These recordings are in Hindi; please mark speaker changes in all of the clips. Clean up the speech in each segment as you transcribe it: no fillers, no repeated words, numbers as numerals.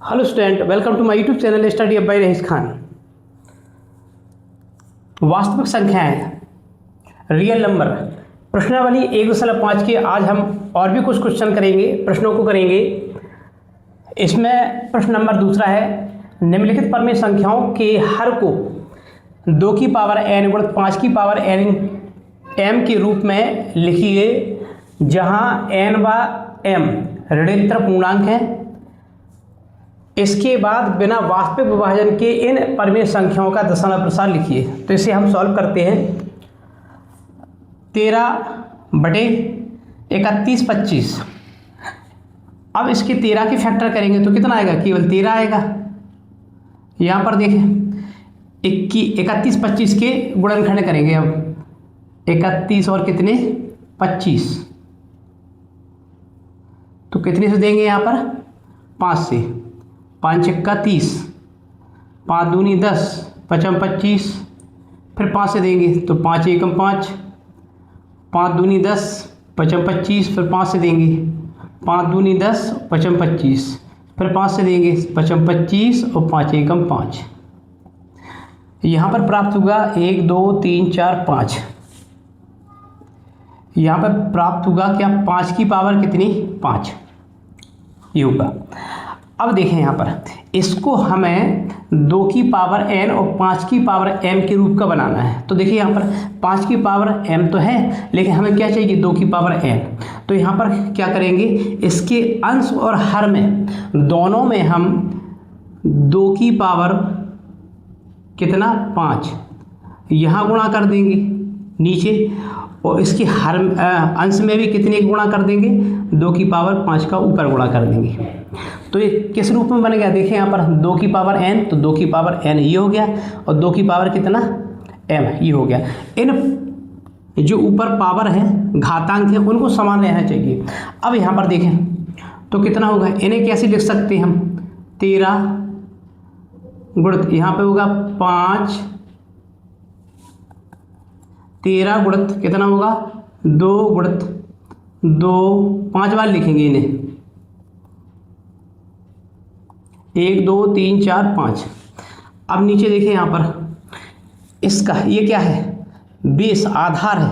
Speaker 1: Hello student, welcome to my YouTube channel study up by Rahees Khan. वास्तविक संख्याएं, रियल नंबर, प्रश्नावली 1.5 की आज हम और भी कुछ क्वेश्चन करेंगे, प्रश्नों को करेंगे। इसमें प्रश्न नंबर दूसरा है, निम्नलिखित परमेय संख्याओं के हर को 2 की पावर n गुणित 5 की पावर n m के रूप में लिखिए, जहां n व m ऋणात्मक पूर्णांक हैं। इसके बाद बिना वास्तविक विभाजन के इन परमेय संख्याओं का दशमलव प्रसार लिखिए। तो इसे हम सॉल्व करते हैं। 13/31 अब इसके 13 के फैक्टर करेंगे तो कितना आएगा? केवल 13 आएगा। यहाँ पर देखें 31-25 के गुणनखंड करेंगे। अब 31 और कितने 25, तो कितने से देंगे? यहाँ पर 5 से। 5 छक्का 30, 5 दूनी 10, 5 25, फिर 5 से देंगे तो 5 एकम 5, 5 दूनी 10, 5 25, फिर 5 से देंगे 5 दूनी 10, 5 25, फिर 5 से देंगे 5 25 और 5 एकम 5। यहाँ पर प्राप्त होगा 1 2 3 4 5। यहाँ पर प्राप्त होगा क्या? 5 की पावर कितनी? 5 ये होगा। अब देखें यहाँ पर इसको हमें 2 की पावर n और 5 की पावर m के रूप का बनाना है। तो देखिए यहाँ पर 5 की पावर m तो है, लेकिन हमें क्या चाहिए? 2 की पावर n। तो यहाँ पर क्या करेंगे? इसके अंश और हर में दोनों में हम 2 की पावर कितना 5 यहाँ गुणा कर देंगे नीचे, और इसके हर अंश में भी कितने गुणा कर देंगे? 2 की पावर 5 का ऊपर गुणा कर देंगे। तो ये किस रूप में बन गया? देखिए यहाँ पर 2 की पावर n, तो 2 की पावर n ये हो गया, और 2 की पावर कितना m ये हो गया। इन जो ऊपर पावर है घातांक है उनको समान रहना चाहिए। अब यहाँ पर देखें तो कितना होगा? इन्हें कैसे लिख सकते हैं हम? 13 गुणित यहाँ पे होगा 5, 13 गुणित कितना होगा? 2 गुणित 2, 5 बार लिखेंगे इन्हें, 1 2 3 4 5। अब नीचे देखिए यहाँ पर इसका ये क्या है? बेस आधार है,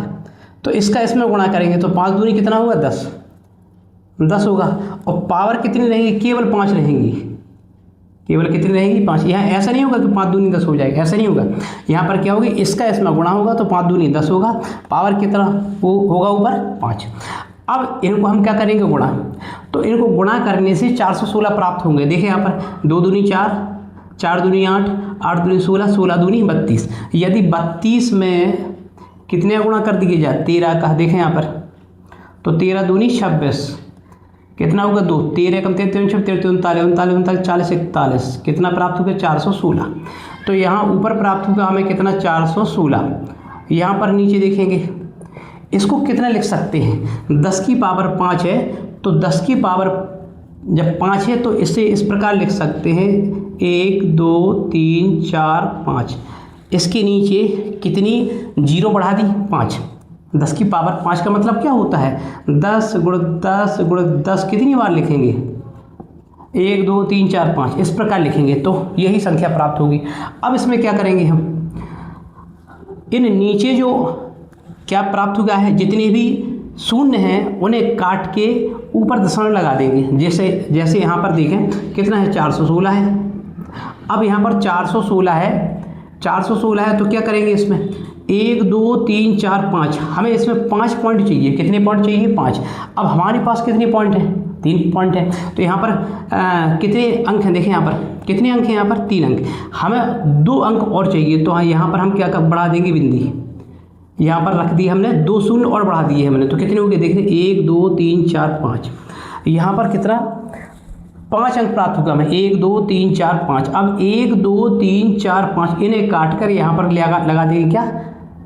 Speaker 1: तो इसका इसमें गुणा करेंगे तो 5 दूनी कितना होगा? 10 होगा। और पावर कितनी रहेगी? केवल 5 रहेंगी। केवल कितनी रहेगी? 5। यहाँ ऐसा नहीं होगा कि 5 दूनी 10 हो जाएगा, ऐसा नहीं होगा। यहाँ पर क्या होगी? इसका इसमें गुणा होगा तो 5 दूनी 10 होगा, पावर कितना वो होगा ऊपर? 5। अब इनको हम क्या करेंगे? गुणा। तो इनको गुणा करने से 416 प्राप्त होंगे। देखिए यहाँ पर 2 दूनी 4, 4 दूनी 8, 8 दूनी 16, 16 दूनी 32। यदि 32 में कितने गुणा कर दिए जाए? 13 का। देखें यहाँ पर तो 13 दूनी 26, कितना होगा? 2, 13 कम 33 39 39 40 41, कितना प्राप्त होगा? 416। तो यहाँ ऊपर प्राप्त होगा हमें कितना? 416। यहाँ पर नीचे देखेंगे इसको कितना लिख सकते हैं? 10 की पावर 5 है, तो 10 की पावर जब 5 है तो इसे इस प्रकार लिख सकते हैं 1 2 3 4 5। इसके नीचे कितनी जीरो बढ़ा दी? 5। 10 की पावर 5 का मतलब क्या होता है? 10 गुणित 10 गुणित 10 कितनी बार लिखेंगे? 1 2 3 4 5 इस प्रकार लिखेंगे तो यही संख्या प्राप्त होगी। अब इसमें क्या करेंगे हम? इन नीचे जो क्या प्राप्त हुआ है, जितने भी शून्य हैं उन्हें काट के ऊपर दशमलव लगा देंगे। जैसे यहाँ पर देखें कितना है? 416 है। अब यहाँ पर 416 है, 416 है तो क्या करेंगे इसमें? 1 2 3 4 5, हमें इसमें 5 पॉइंट चाहिए। कितने पॉइंट चाहिए? 5। अब हमारे पास कितने पॉइंट हैं? 3 पॉइंट है। तो यहाँ पर कितने अंक हैं? देखें यहाँ पर कितने अंक हैं? यहाँ पर 3 अंक। हमें 2 अंक और चाहिए, तो यहाँ पर हम क्या बढ़ा देंगे? बिंदी यहाँ पर रख दी हमने, 2 शून्य और बढ़ा दिए हमने, तो कितने हो गए? देखिए 1 2 3 4 5। यहाँ पर कितना? 5 अंक प्राप्त होगा हमें। 1 2 3 4 5। अब 1 2 3 4 5 इन्हें काट कर यहाँ पर लगा देंगे क्या?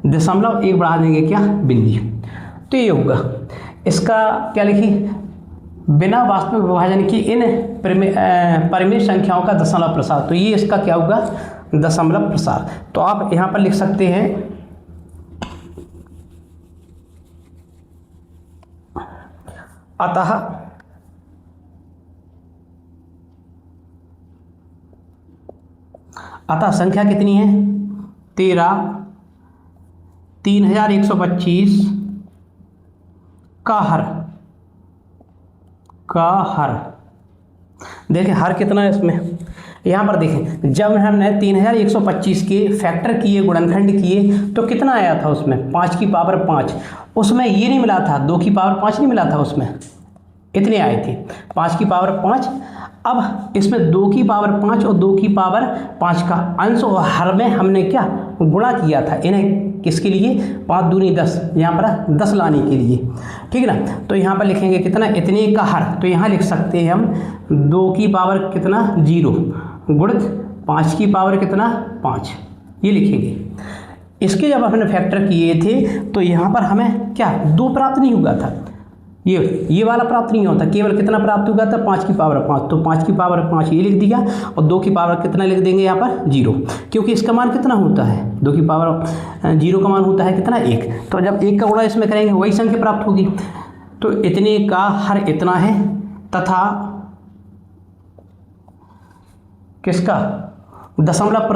Speaker 1: दशमलव 1 बढ़ा देंगे क्या? बिंदी। तो ये होगा। इसका क्या लिखिए? बिना वास्तविक विभाजन की इन परमेय संख्याओं का दशमलव प्रसार। तो ये इसका क्या होगा? दशमलव प्रसार। तो आप यहाँ पर लिख सकते हैं अतः अतः संख्या कितनी है 13 3125 का हर देखें हर कितना है इसमें, यहाँ पर देखें जब हमने 3125 के फैक्टर किए गुणनखंड किए तो कितना आया था उसमें 5 की पावर 5, उसमें ये नहीं मिला था 2 की पावर 5 नहीं मिला था, उसमें इतने आए थे 5 की पावर 5। अब इसमें 2 की पावर 5 और 2 की पावर 5 का अंश और हर में हमने क्या गुणा किया था इन्हें किसके लिए 5 दूनी 10, यहाँ पर 10 लाने के लिए, ठीक है ना। तो यहाँ पर लिखेंगे कितना इतने का हर, तो यहाँ लिख सकते हैं हम 2 की पावर कितना 0 गुणित 5 की पावर कितना 5, ये लिखेंगे। इसके जब हमने फैक्टर किए थे तो यहाँ पर हमें क्या 2 प्राप्त नहीं हुआ था, ये वाला प्राप्त नहीं होता, केवल कितना प्राप्त हुआ था 5 की पावर 5, तो 5 की पावर 5 ये लिख दिया और 2 की पावर कितना लिख देंगे यहाँ पर 0, क्योंकि इसका मान कितना होता है 2 की पावर 0 का मान होता है कितना 1, तो जब 1 का गुणा इसमें करेंगे वही संख्या प्राप्त होगी। तो इतने का हर इतना है तथा किसका दशमलव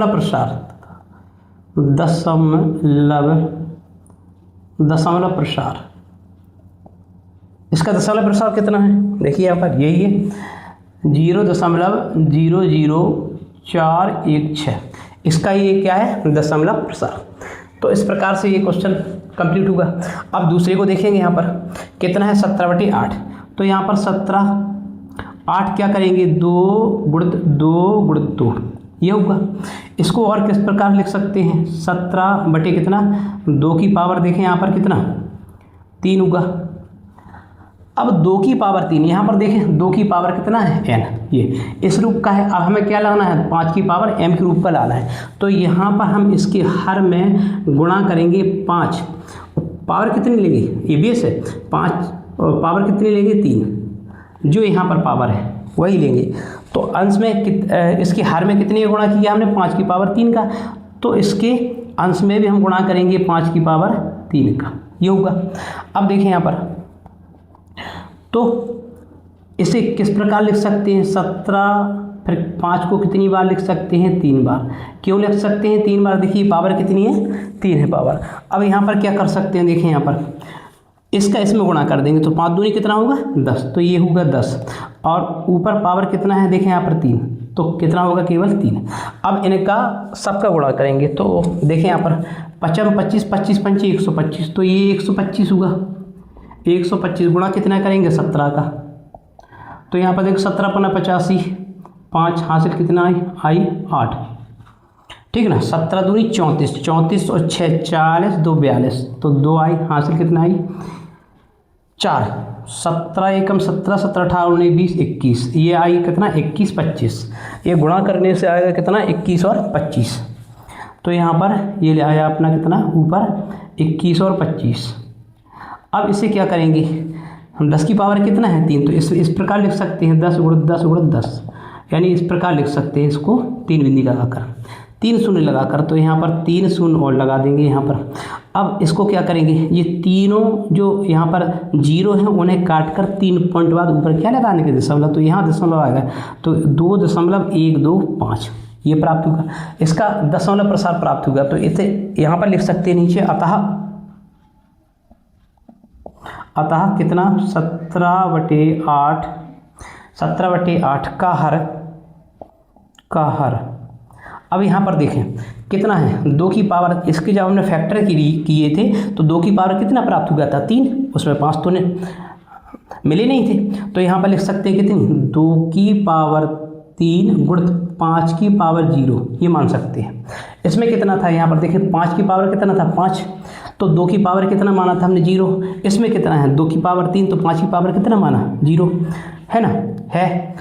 Speaker 1: प्रसार, इसका दशमलव प्रसार कितना है देखिए यहाँ पर यही है 0.00416, इसका ये क्या है दशमलव प्रसार। तो इस प्रकार से ये क्वेश्चन कंप्लीट हुआ। अब दूसरे को देखेंगे यहाँ पर कितना है 17/8, तो यहाँ पर 8 क्या करेंगे 2 गुणित 2 ये होगा। इसको और किस प्रकार लिख सकते हैं 17 कितना 2 की पावर देखें यहाँ पर कितना 3 होगा। अब 2 की पावर 3 यहाँ पर देखें 2 की पावर कितना है n, ये इस रूप का है। अब हमें क्या लाना है 5 की पावर m के रूप का लाना है, तो यहाँ पर हम इसके हर में गुणा करेंगे 5, पावर कितनी लेंगे ये बेस है 5 और पावर कितनी लेंगे 3, जो यहाँ पर पावर है वही लेंगे। तो अंश में इसके हर में कितनी गुणा किया हमने 5 की पावर 3 का, तो इसके अंश में भी हम गुणा करेंगे 5 की पावर 3 का, ये होगा। अब देखें यहाँ पर तो इसे किस प्रकार लिख सकते हैं 17 फिर 5 को कितनी बार लिख सकते हैं 3 बार, क्यों लिख सकते हैं 3 बार देखिए पावर कितनी है 3 है पावर। अब यहाँ पर क्या कर सकते हैं देखें यहाँ पर इसका इसमें गुणा कर देंगे तो 5 दूनी कितना होगा 10, तो ये होगा 10 और ऊपर पावर कितना है देखें यहाँ पर 3, तो कितना होगा केवल 3। अब इनका सबका गुणा करेंगे तो देखें यहाँ पर 25 25 5 125, तो ये 125 होगा। 125 गुणा कितना करेंगे 17 का, तो यहाँ पर देखो 17 पन्ना 85, 5 हासिल कितना आई 8, ठीक है ना। 17 दूनी 34, 34 और 6 40 2 42, तो 2 आई हासिल कितना आई 4, 17 एकम 17 17 18 19 20 21, ये आई कितना 21 25, ये गुणा करने से आएगा कितना 21 और 25, तो यहाँ पर ये ले आया अपना कितना ऊपर 21 और 25। अब इसे क्या करेंगे हम 10 की पावर कितना है 3, तो इस प्रकार लिख सकते हैं 10 गुणित 10 गुणित 10, यानी इस प्रकार लिख सकते हैं इसको 3 बिंदी लगाकर 3 शून्य लगाकर, तो यहाँ पर 3 शून्य और लगा देंगे यहाँ पर। अब इसको क्या करेंगे ये तीनों जो यहाँ पर 0 हैं उन्हें काट कर 3 पॉइंट बाद ऊपर क्या लगाने के दशमलव, तो यहाँ दशमलव आएगा तो 2.125 ये प्राप्त होगा, इसका दशमलव प्रसार प्राप्त होगा। तो इसे यहाँ पर लिख सकते हैं नीचे अतः कितना 17/8 का हर। अब यहाँ पर देखें कितना है 2 की पावर, इसके जब हमने फैक्टर किए थे तो 2 की पावर कितना प्राप्त हुआ था 3, उसमें 5 तो मिले नहीं थे, तो यहाँ पर लिख सकते हैं कितनी 2 की पावर 3 गुणित 5 की पावर 0, ये मान सकते हैं। इसमें कितना था यहाँ पर देखिए 5 की पावर कितना था 5, तो 2 की पावर कितना माना था हमने 0, इसमें कितना है 2 की पावर 3, तो 5 की पावर कितना माना 0 है ना, है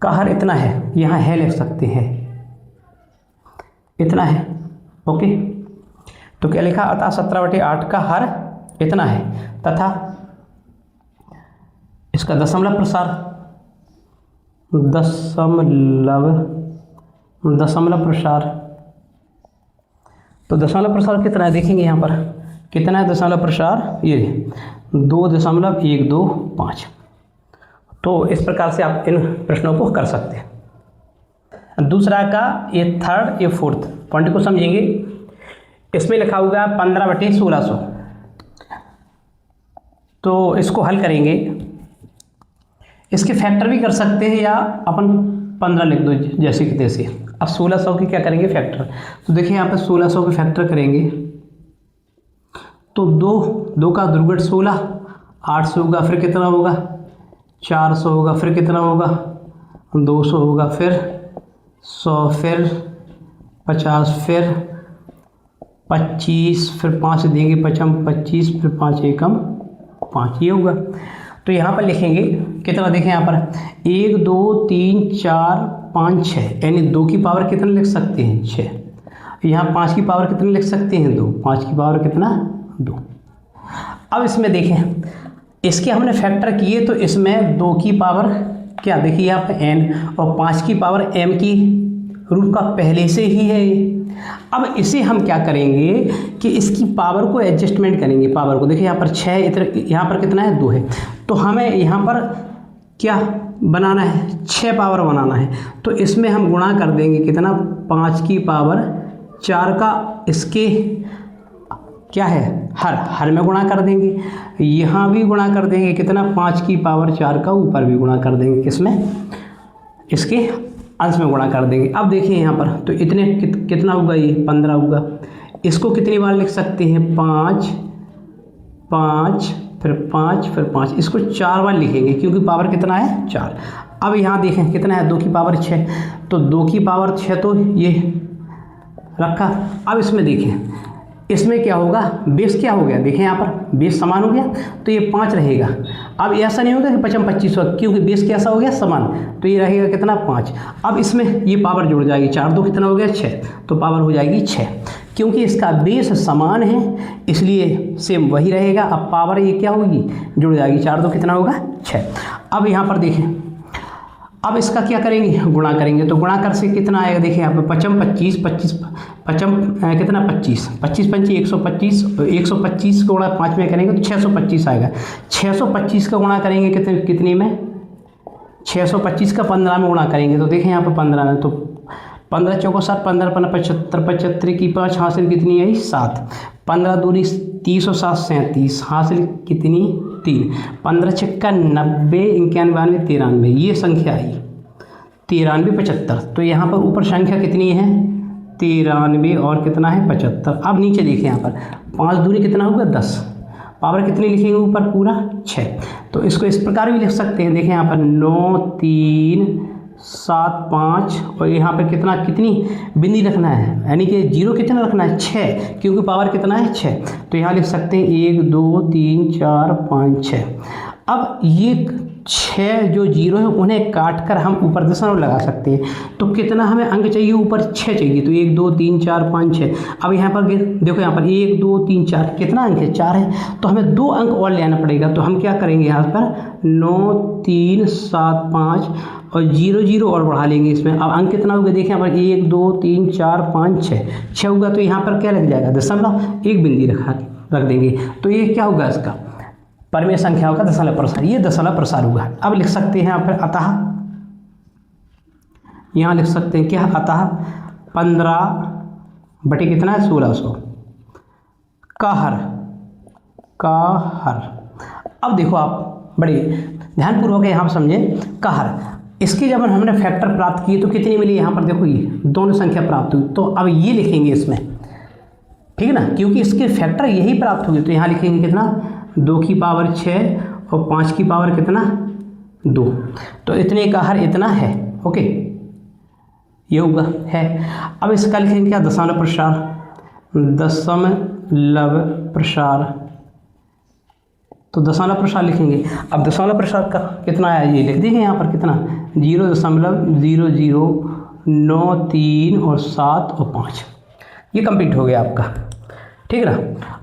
Speaker 1: का हर इतना है, यहाँ है लिख सकते हैं इतना है, ओके। तो क्या लिखा अतः 17/8 का हर इतना है तथा इसका दशमलव प्रसार दशमलव प्रसार, तो दशमलव प्रसार कितना है देखेंगे यहाँ पर कितना है दशमलव प्रसार, ये 2.125। तो इस प्रकार से आप इन प्रश्नों को कर सकते हैं। दूसरा का ये थर्ड, ये फोर्थ पॉइंट को समझेंगे। इसमें लिखा होगा 15/1600, तो इसको हल करेंगे। इसके फैक्टर भी कर सकते हैं या अपन 15 लिख दो जैसे कि तैसे। अब 1600 की क्या करेंगे फैक्टर, तो देखिए यहाँ पे 1600 के फैक्टर करेंगे तो 2 का दुर्गुण 16, 800 होगा, फिर कितना होगा 400 होगा, फिर कितना होगा 200 होगा, फिर 100, फिर 50, फिर 25, फिर 5 देंगे 25, फिर 5 एकम 5, ये होगा। तो यहाँ पर लिखेंगे कितना, देखें यहाँ पर 1 2 3 4 5 6, यानी 2 की पावर कितना लिख सकते हैं 6। यहाँ 5 की पावर कितने लिख सकते हैं 2, 5 की पावर कितना 2। अब इसमें देखें, इसके हमने फैक्टर किए तो इसमें 2 की पावर क्या, देखिए यहाँ पे n और 5 की पावर m की रूट का पहले से ही है ये। अब इसे हम क्या करेंगे कि इसकी पावर को एडजस्टमेंट करेंगे, पावर को देखिए यहाँ पर 6 इधर, यहाँ पर कितना है 2 है, तो हमें यहाँ पर क्या बनाना है 6 पावर बनाना है। तो इसमें हम गुणा कर देंगे कितना 5 की पावर 4 का, इसके क्या है हर में गुणा कर देंगे, यहाँ भी गुणा कर देंगे कितना 5 की पावर 4 का, ऊपर भी गुणा कर देंगे, किसमें इसके अंश में गुणा कर देंगे। अब देखिए यहाँ पर तो इतने कितना होगा ये 15 होगा। इसको कितनी बार लिख सकते हैं 5 5 फिर 5 फिर 5, इसको 4 बार लिखेंगे क्योंकि पावर कितना है 4। अब यहाँ देखें कितना है 2 की पावर 6, तो 2 की पावर 6 तो ये रखा। अब इसमें देखें इसमें क्या होगा, बेस क्या हो गया, देखें यहाँ पर बेस समान हो गया तो ये 5 रहेगा। अब ऐसा नहीं होगा कि 25 होगा क्योंकि बेस कैसा हो गया समान, तो ये रहेगा कितना 5। अब इसमें ये पावर जुड़ जाएगी, 4 2 कितना हो गया 6, तो पावर हो जाएगी 6। क्योंकि इसका बेस समान है इसलिए सेम वही रहेगा। अब पावर ये क्या होगी जुड़ जाएगी, 4 2 कितना होगा 6। अब यहाँ पर देखें, अब इसका क्या करेंगे गुणा करेंगे, तो गुणा कर से कितना आएगा, देखिए यहाँ पर 25 25 कितना 25 25 पंची 125, 125 को गुणा 5 में करेंगे तो 625 आएगा। 625 का गुणा करेंगे कितने में 625 का 15 में गुणा करेंगे, तो देखें यहाँ पर 15 में, तो 15 चौको 7, 15 15 75, 75 की 5 हासिल कितनी आई 7, 15 दूनी 30 और 7 37, हासिल कितनी 3, 15 छक्का 90, 91 93, ये संख्या आई 93 75। तो यहाँ पर ऊपर संख्या कितनी है 93 और कितना है 75। अब नीचे देखिए यहाँ पर 5 दूनी कितना होगा 10, पावर कितनी लिखेंगे ऊपर पूरा 6, तो इसको इस प्रकार भी लिख सकते हैं। देखें यहाँ पर 9 3 7 5 और यहाँ पर कितनी बिंदी रखना है, यानी कि 0 कितना रखना है 6, क्योंकि पावर कितना है 6, तो यहाँ लिख सकते हैं 1 2 3 4 5 6। अब ये 6 जो 0 है उन्हें काट कर हम ऊपर दशमलव लगा सकते हैं, तो कितना हमें अंक चाहिए ऊपर 6 चाहिए, तो 1 2 3 4 5 6। अब यहाँ पर देखो यहाँ पर 1 2 3 4 कितना अंक है 4 है, तो हमें 2 अंक और लेना पड़ेगा। तो हम क्या करेंगे यहाँ पर 9 3 7 5 और 0 0 और बढ़ा लेंगे इसमें। अब अंक कितना होगा देखिए यहाँ पर 1 2 3 4 5 6 होगा, तो यहाँ पर क्या लग जाएगा दशमलव, एक बिंदी रख देंगे, तो ये क्या होगा इसका परमेय संख्या होगा दशमलव प्रसार, ये दशमलव प्रसार हुआ। अब लिख सकते हैं यहाँ पर अतः, यहाँ लिख सकते हैं क्या अतः 15 बटे कितना है 1600 का हर। अब देखो आप बड़े ध्यानपूर्वक यहाँ पर समझें का हर, इसके जब हमने फैक्टर प्राप्त किए तो कितनी मिली, यहाँ पर देखो ये दोनों संख्या प्राप्त हुई, तो अब ये लिखेंगे इसमें, ठीक है ना, क्योंकि इसके फैक्टर यही प्राप्त हुए, तो यहाँ लिखेंगे कितना 2 की पावर 6 और 5 की पावर कितना 2, तो इतने का हर इतना है। ओके, ये होगा है। अब इसका लिखेंगे क्या दशमलव प्रसार, तो दशमलव प्रसार लिखेंगे। अब दशमलव प्रसार का कितना आया ये लिख देंगे यहाँ पर कितना 0.0093 और 7 और 5, ये कंप्लीट हो गया आपका, ठीक है ना।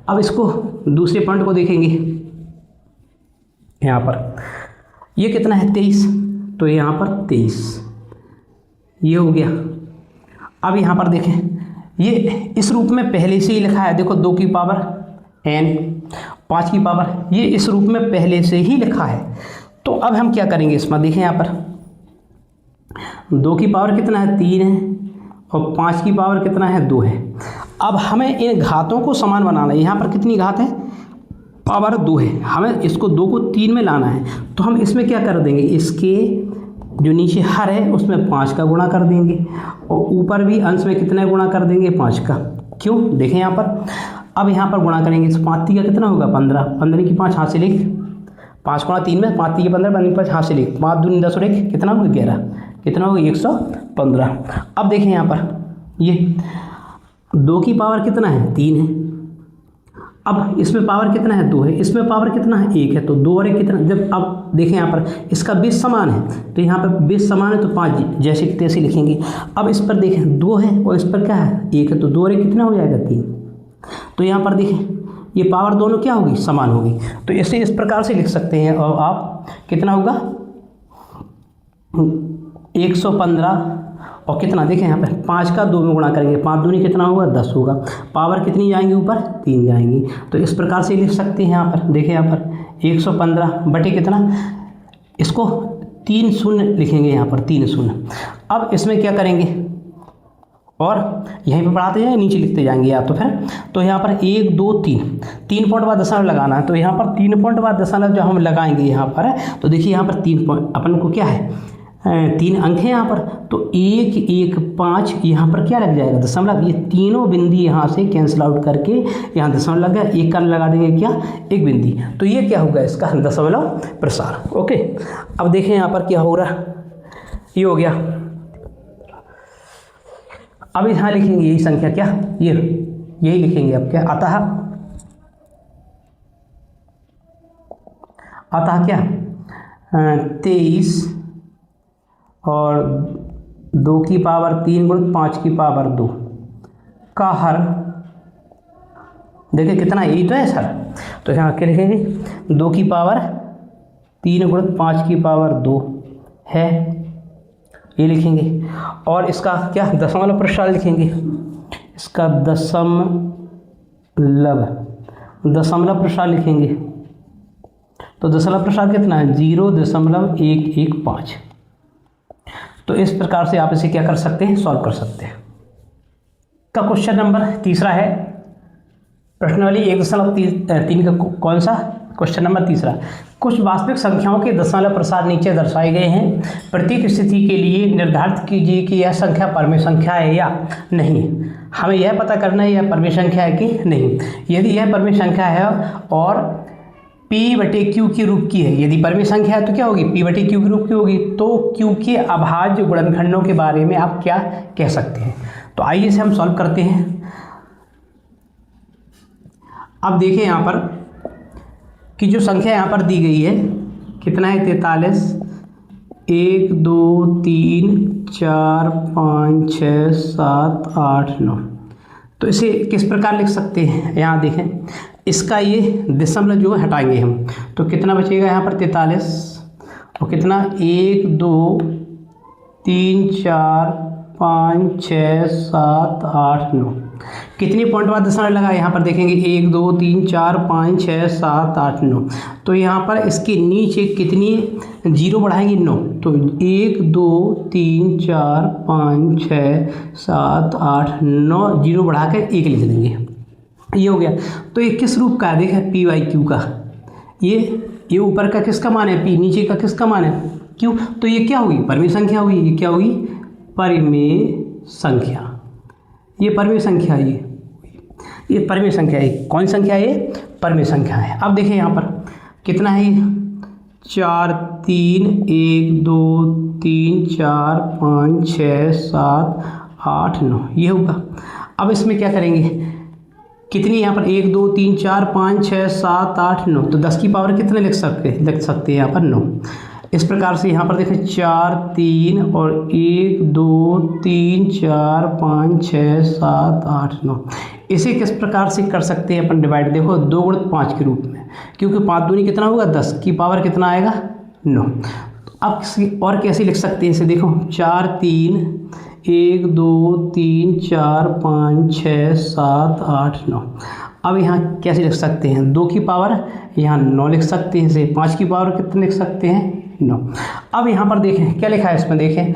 Speaker 1: अब इसको दूसरे पॉइंट को देखेंगे, यहाँ पर ये कितना है 23, तो यहाँ पर 23 ये हो गया। अब यहाँ पर देखें ये इस रूप में पहले से ही लिखा है, देखो 2 की पावर n 5 की पावर, ये इस रूप में पहले से ही लिखा है। तो अब हम क्या करेंगे इसमें, देखें यहाँ पर 2 की पावर कितना है 3 है और 5 की पावर कितना है 2 है। अब हमें इन घातों को समान बनाना है। यहाँ पर कितनी घात है, पावर 2 है, हमें इसको 2 को 3 में लाना है। तो हम इसमें क्या कर देंगे, इसके जो नीचे हर है उसमें 5 का गुणा कर देंगे और ऊपर भी अंश में कितना गुणा कर देंगे 5 का। क्यों, देखें यहाँ पर, अब यहाँ पर गुणा करेंगे इस 5 का कितना होगा 15, 15 की 5 हाथ से लिख, 5 गुणा 3 में 5 की 15, 15 की 5 हाथ से लिख, 5 दूनी 10 और 1 कितना होगा 11, कितना होगा 115। अब देखें यहाँ पर ये 2 की पावर कितना है 3 है, अब इसमें पावर कितना है 2 है, इसमें पावर कितना है 1 है, तो 2 और 1 कितना, जब अब देखें यहाँ पर इसका बेस समान है तो यहाँ पर बेस समान है तो 5 जैसे कि तैसे लिखेंगे। अब इस पर देखें 2 है और इस पर क्या है 1 है, तो 2 और 1 कितना हो जाएगा 3। तो यहाँ पर देखें ये पावर दोनों क्या होगी समान होगी, तो इसे इस प्रकार से लिख सकते हैं। और आप कितना होगा 115 और कितना देखें यहाँ पर 5 का 2 में गुणा करेंगे, 5 दूनी कितना होगा 10 होगा, पावर कितनी जाएंगी ऊपर 3 जाएंगी। तो इस प्रकार से लिख सकते हैं। यहाँ पर देखें यहाँ पर 115 बटे कितना, इसको 3 शून्य लिखेंगे यहाँ पर 3 शून्य। अब इसमें क्या करेंगे और यहीं पर बढ़ाते जाएंगे नीचे लिखते जाएंगे या तो फिर, तो यहाँ पर 1 2 3 पॉइंट बाद दशमलव लगाना है। तो यहाँ पर 3 पॉइंट बाद दशमलव जो हम लगाएंगे यहाँ पर है, तो देखिए यहाँ पर 3 पॉइंट अपन को क्या है 3 अंक है यहाँ पर, तो 1 1 5 यहाँ पर क्या लग जाएगा दशमलव, ये तीनों बिंदी यहाँ से कैंसिल आउट करके यहाँ दशमलव लग गया, एक का लगा देंगे क्या एक बिंदी, तो ये क्या होगा इसका दशमलव प्रसार। ओके, अब देखें यहाँ पर क्या हो रहा, ये हो गया। अब यहाँ लिखेंगे यही संख्या क्या, ये यही लिखेंगे अब क्या, अतः क्या 23 और 2 की पावर 3 गुणित 5 की पावर 2 का हर, देखिए कितना यही तो है सर, तो यहाँ क्या लिखेंगे 2 की पावर 3 गुणित 5 की पावर 2 है, ये लिखेंगे। और इसका क्या दशमलव प्रसार लिखेंगे, इसका दशमलव प्रसार लिखेंगे, तो दशमलव प्रसार कितना है 0.115। तो इस प्रकार से आप इसे क्या कर सकते हैं सॉल्व कर सकते हैं। का क्वेश्चन नंबर तीसरा है प्रश्नावली 1.3 का कौन सा क्वेश्चन नंबर तीसरा, कुछ वास्तविक संख्याओं के दशमलव प्रसार नीचे दर्शाए गए हैं, प्रत्येक स्थिति के लिए निर्धारित कीजिए कि यह संख्या परमेय संख्या है या नहीं। हमें यह पता करना है यह परमेय संख्या है कि नहीं। यदि यह परमेय संख्या है और P/Q के रूप की है, यदि परमेय संख्या है तो क्या होगी P/Q के रूप की होगी, तो Q के अभाज्य गुणनखंडों के बारे में आप क्या कह सकते हैं। तो आइए इसे हम सॉल्व करते हैं। अब देखें यहाँ पर कि जो संख्या यहाँ पर दी गई है कितना है 43, 1 2 3 4 5 6 7 8 9। तो इसे किस प्रकार लिख सकते हैं, यहाँ देखें इसका ये दशमलव जो हटाएंगे हम, तो कितना बचेगा यहाँ पर 43 और कितना 1 2 3 4 5 6 7 8 9। कितनी पॉइंट बाद दशमलव लगा यहाँ पर देखेंगे 1 2 3 4 5 6 7 8 9। तो यहाँ पर इसके नीचे कितनी जीरो बढ़ाएंगे 9, तो 1 2 3 4 5 6 7 8 9 जीरो बढ़ा कर 1 लिख देंगे, ये हो गया। तो ये किस रूप का है देखें P/Q का, ये ऊपर का किसका मान है P, नीचे का किसका मान है Q, तो ये क्या होगी परमेय संख्या होगी, ये क्या होगी परमेय संख्या, ये परमेय संख्या है, ये परमेय संख्या है। कौन संख्या है ये परमेय संख्या है। अब देखें यहाँ पर कितना है 4 3 1 2 3 4 5 6 7 8 9, ये होगा। अब इसमें क्या करेंगे कितनी यहाँ पर 1 2 3 4 5 6 7 8 9, तो 10 की पावर कितने लिख सकते हैं यहाँ पर 9। इस प्रकार से यहाँ पर देखें 4 3 और 1 2 3 4 5 6 7 8 9। इसे किस प्रकार से कर सकते हैं अपन डिवाइड, देखो 2 गुणित 5 के रूप में, क्योंकि 5 दूनी कितना होगा 10 की पावर कितना आएगा 9। तो अब और कैसे लिख सकते हैं इसे, देखो 4 3 1 2 3 4 5 6 7 8 9। अब यहाँ कैसे लिख सकते हैं 2 की पावर यहाँ 9 लिख सकते हैं इसे, 5 की पावर कितने लिख सकते हैं 9। अब यहाँ पर देखें क्या लिखा है इसमें, देखें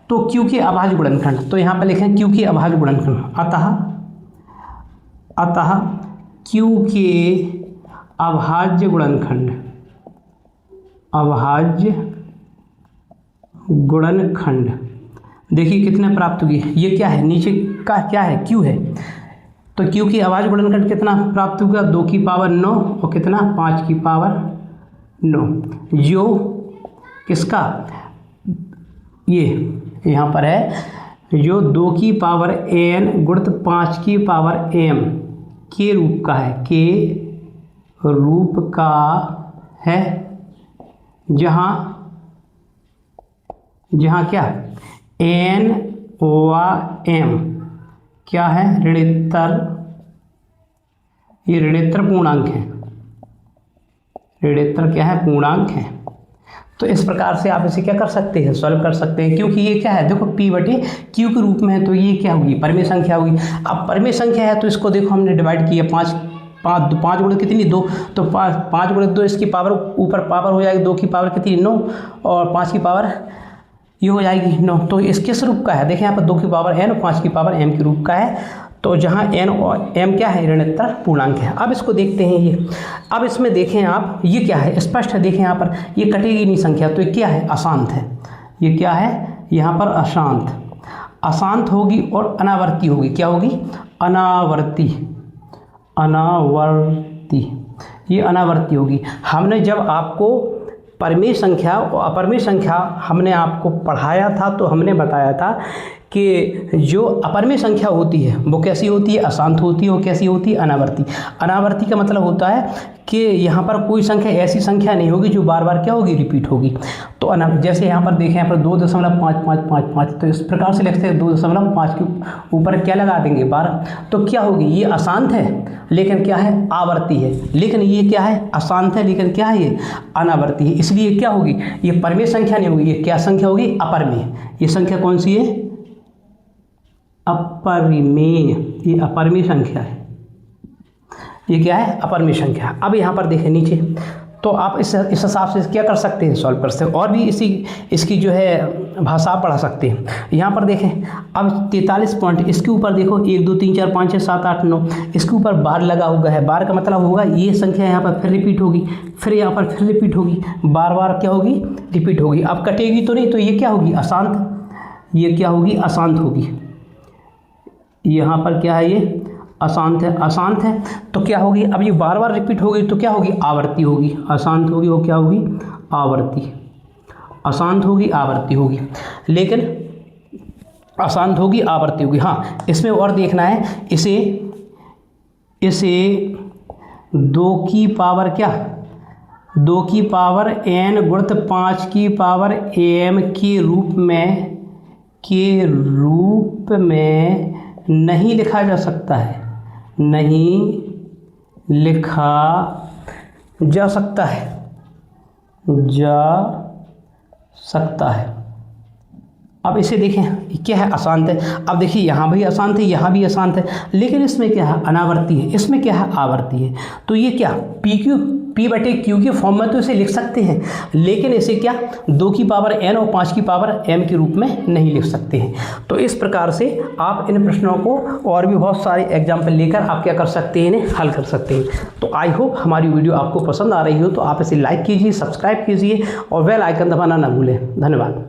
Speaker 1: तो Q के अभाज्य गुणनखंड, तो यहाँ पर लिखें Q के अभाज्य गुणनखंड, अतः Q के अभाज्य गुणनखंड, देखिए कितने प्राप्त हुए, ये क्या है, नीचे का क्या है, Q है, तो Q की अभाज्य गुणनखंड कितना प्राप्त होगा, 2 की पावर 9 और कितना 5 की पावर 9, जो किसका, ये यहाँ पर है, जो 2 की पावर n गुणित 5 की पावर m के रूप का है, जहाँ क्या n व m क्या है, ऋणोत्तर, ये ऋणोत्तर पूर्णांक है, ऋणोत्तर क्या है, पूर्णांक है। तो इस प्रकार से आप इसे क्या कर सकते हैं, सॉल्व कर सकते हैं, क्योंकि ये क्या है, देखो P बटे Q के रूप में है, तो ये क्या होगी, परिमेय संख्या होगी। अब परिमेय संख्या है तो इसको देखो हमने डिवाइड किया, 5 गुणित कितनी 2, तो 5 गुणित 2, इसकी पावर ऊपर पावर हो जाएगी, 2 की पावर कितनी 9 और 5 की पावर ये हो जाएगी 9, तो इस किस रूप का है, देखें यहाँ पर 2 की पावर n और 5 की पावर m के रूप का है, तो जहाँ n और m क्या है, ऋणोत्तर पूर्णांक है। अब इसको देखते हैं ये, अब इसमें देखें आप, ये क्या है, स्पष्ट है, देखें यहाँ पर ये कटेगी नहीं संख्या, तो ये क्या है, अशांत है, ये क्या है यहाँ पर, अशांत होगी और अनावर्ती होगी, क्या होगी, अनावर्ती, ये अनावर्ती होगी। हमने जब आपको परिमेय संख्या और अपरिमेय संख्या हमने आपको पढ़ाया था, तो हमने बताया था कि जो अपरिमेय संख्या होती है वो कैसी होती है, अशांत होती है, वो कैसी होती है, अनावर्ती। अनावर्ती का मतलब होता है कि यहाँ पर कोई संख्या ऐसी संख्या नहीं होगी जो बार बार क्या होगी, रिपीट होगी। तो जैसे यहाँ पर देखें, यहाँ पर 2.5555, तो इस प्रकार से लिखते हैं 2.5 के ऊपर क्या लगा देंगे 12, तो क्या होगी, ये अशांत है लेकिन क्या है, आवर्ती है, लेकिन ये क्या है, अशांत है लेकिन क्या है, ये अनावर्ती है, इसलिए क्या होगी, ये परिमेय संख्या नहीं होगी, ये क्या संख्या होगी, अपरिमेय। ये संख्या कौन सी है, अपरिमेय, ये अपरिमेय संख्या है, ये क्या है, अपरिमेय संख्या। अब यहाँ पर देखें नीचे, तो आप इस हिसाब से क्या कर सकते हैं, सॉल्व कर सकते हैं, और भी इसकी जो है भाषा पढ़ा सकते हैं। यहाँ पर देखें, अब 43 पॉइंट, इसके ऊपर देखो 1 2 3 4 5 6 7 8 9, इसके ऊपर बार लगा हुआ है, बार का मतलब होगा ये संख्या यहाँ पर फिर रिपीट होगी, फिर यहाँ पर फिर रिपीट होगी, बार बार क्या होगी, रिपीट होगी। अब कटेगी तो नहीं, तो ये क्या होगी, अशांत, ये क्या होगी, अशांत होगी, यहाँ पर क्या है, ये अशांत है, तो क्या होगी, अब ये बार बार रिपीट होगी तो क्या होगी, आवर्ती होगी, अशांत होगी, वो क्या होगी, आवर्ती, अशांत होगी, आवर्ती होगी, लेकिन अशांत होगी, आवर्ती होगी। हाँ, इसमें और देखना है, इसे 2 की पावर क्या, 2 की पावर n गुणित 5 की पावर m के रूप में नहीं लिखा जा सकता है, नहीं लिखा जा सकता है, अब इसे देखें क्या है, अशांत है। अब देखिए यहाँ भी अशांत है, यहाँ भी अशांत है, लेकिन इसमें क्या है, अनावर्ती है, इसमें क्या है, आवर्ती है। तो ये क्या, P बटे Q के फॉर्म में तो इसे लिख सकते हैं, लेकिन इसे क्या 2 की पावर n और 5 की पावर m के रूप में नहीं लिख सकते हैं। तो इस प्रकार से आप इन प्रश्नों को और भी बहुत सारे एग्जाम्पल लेकर आप क्या कर सकते हैं, इन्हें हल कर सकते हैं। तो आई होप हमारी वीडियो आपको पसंद आ रही हो, तो आप इसे लाइक कीजिए, सब्सक्राइब कीजिए और बेल आइकन दबाना ना भूलें। धन्यवाद।